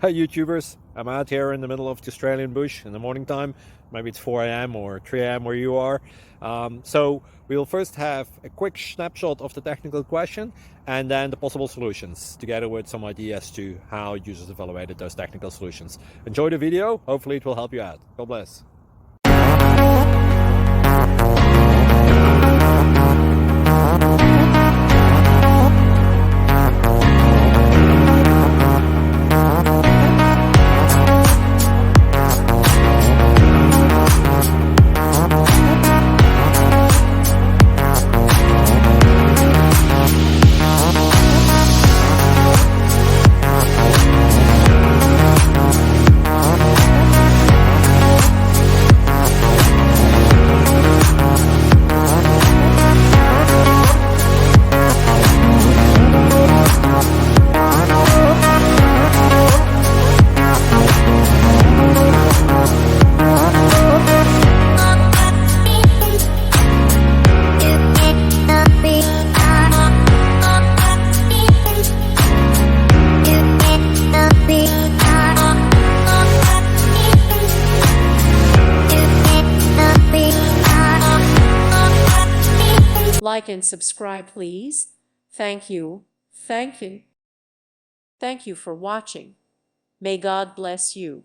Hi YouTubers, I'm out here in the middle of the Australian bush in the morning time. Maybe it's 4 a.m. or 3 a.m. where you are. So we'll first have a quick snapshot of the technical question and then the possible solutions, together with some ideas to how users evaluated those technical solutions. Enjoy the video, hopefully it will help you out. God bless. Like and subscribe, please. Thank you. Thank you. Thank you for watching. May God bless you.